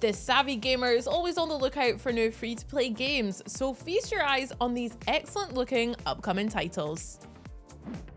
This savvy gamer is always on the lookout for new free-to-play games, so feast your eyes on these excellent-looking upcoming titles.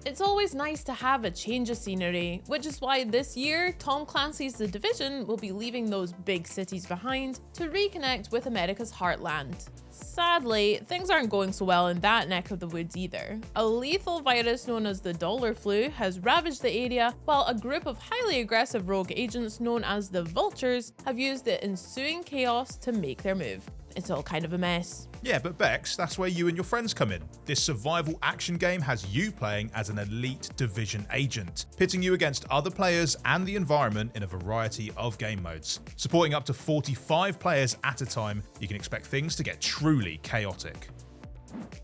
It's always nice to have a change of scenery, which is why this year, Tom Clancy's The Division will be leaving those big cities behind to reconnect with America's Heartland. Sadly, things aren't going so well in that neck of the woods either. A lethal virus known as the dollar flu has ravaged the area, while a group of highly aggressive rogue agents known as the Vultures have used the ensuing chaos to make their move. It's all kind of a mess. Yeah, but Bex, that's where you and your friends come in. This survival action game has you playing as an elite Division agent, pitting you against other players and the environment in a variety of game modes. Supporting up to 45 players at a time, you can expect things to get truly chaotic.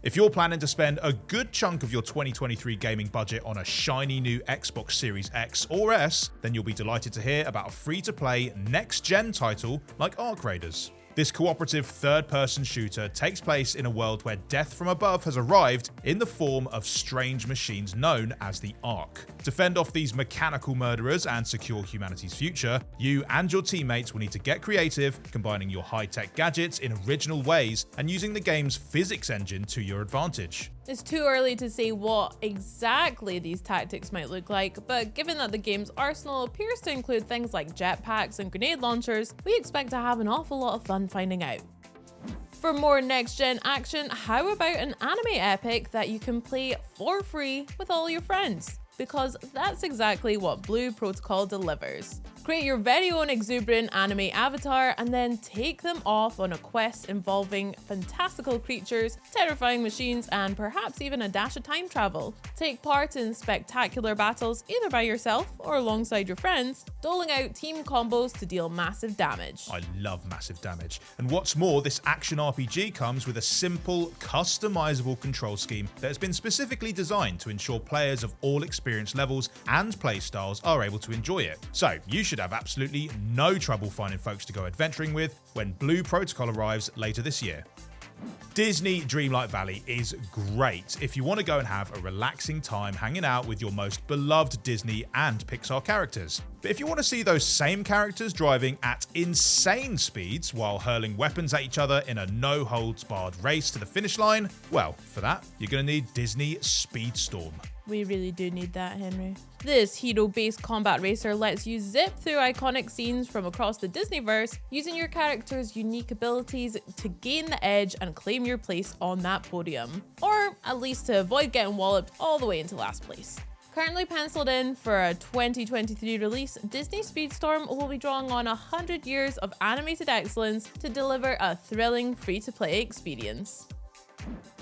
If you're planning to spend a good chunk of your 2023 gaming budget on a shiny new Xbox Series X or S, then you'll be delighted to hear about a free-to-play next-gen title like Arc Raiders. This cooperative third-person shooter takes place in a world where death from above has arrived in the form of strange machines known as the Ark. To fend off these mechanical murderers and secure humanity's future, you and your teammates will need to get creative, combining your high-tech gadgets in original ways and using the game's physics engine to your advantage. It's too early to say what exactly these tactics might look like, but given that the game's arsenal appears to include things like jetpacks and grenade launchers, we expect to have an awful lot of fun finding out. For more next-gen action, how about an anime epic that you can play for free with all your friends? Because that's exactly what Blue Protocol delivers. Create your very own exuberant anime avatar and then take them off on a quest involving fantastical creatures, terrifying machines, and perhaps even a dash of time travel. Take part in spectacular battles either by yourself or alongside your friends, doling out team combos to deal massive damage. I love massive damage. And what's more, this action RPG comes with a simple, customizable control scheme that has been specifically designed to ensure players of all experience levels and playstyles are able to enjoy it. So you should have absolutely no trouble finding folks to go adventuring with when Blue Protocol arrives later this year. Disney Dreamlight Valley is great if you want to go and have a relaxing time hanging out with your most beloved Disney and Pixar characters. But if you want to see those same characters driving at insane speeds while hurling weapons at each other in a no-holds-barred race to the finish line, well, for that, you're going to need Disney Speedstorm. We really do need that, Henry. This hero-based combat racer lets you zip through iconic scenes from across the Disneyverse, using your character's unique abilities to gain the edge and claim your place on that podium. Or at least to avoid getting walloped all the way into last place. Currently penciled in for a 2023 release, Disney Speedstorm will be drawing on 100 years of animated excellence to deliver a thrilling free-to-play experience.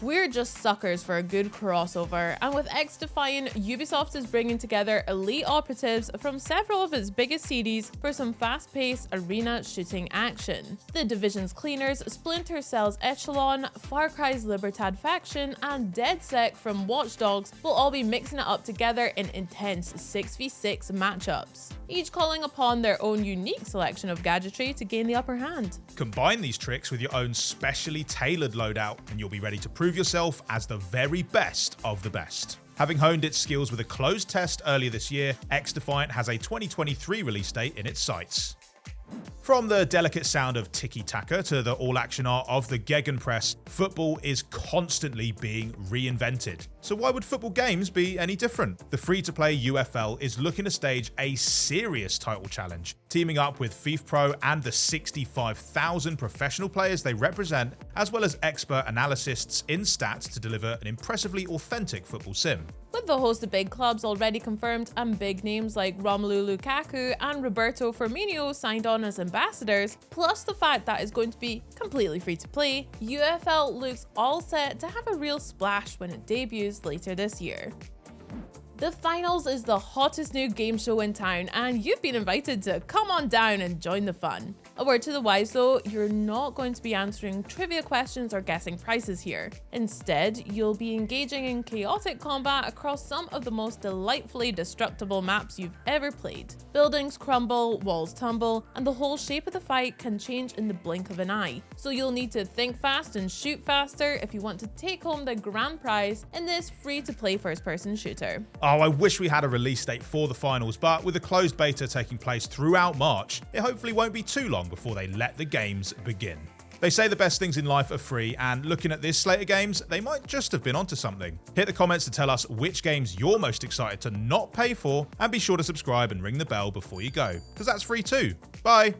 We're just suckers for a good crossover, and with xDefiant, Ubisoft is bringing together elite operatives from several of its biggest series for some fast-paced arena shooting action. The Division's Cleaners, Splinter Cell's Echelon, Far Cry's Libertad faction, and DedSec from Watch Dogs will all be mixing it up together in intense 6v6 matchups, each calling upon their own unique selection of gadgetry to gain the upper hand. Combine these tricks with your own specially tailored loadout, and you'll be ready to prove yourself as the very best of the best. Having honed its skills with a closed test earlier this year, xDefiant has a 2023 release date in its sights. From the delicate sound of tiki-taka to the all-action art of the Gegenpress, football is constantly being reinvented. So why would football games be any different? The free-to-play UFL is looking to stage a serious title challenge, teaming up with FIFA Pro and the 65,000 professional players they represent, as well as expert analysts in stats to deliver an impressively authentic football sim. With the host of big clubs already confirmed and big names like Romelu Lukaku and Roberto Firmino signed on as ambassadors, plus the fact that it's going to be completely free to play, UFL looks all set to have a real splash when it debuts later this year. The Finals is the hottest new game show in town, and you've been invited to come on down and join the fun. A word to the wise though, you're not going to be answering trivia questions or guessing prizes here. Instead, you'll be engaging in chaotic combat across some of the most delightfully destructible maps you've ever played. Buildings crumble, walls tumble, and the whole shape of the fight can change in the blink of an eye. So you'll need to think fast and shoot faster if you want to take home the grand prize in this free-to-play first-person shooter. Oh, I wish we had a release date for the finals, but with a closed beta taking place throughout March, it hopefully won't be too long before they let the games begin. They say the best things in life are free, and looking at this slate of games, they might just have been onto something. Hit the comments to tell us which games you're most excited to not pay for, and be sure to subscribe and ring the bell before you go, because that's free too. Bye!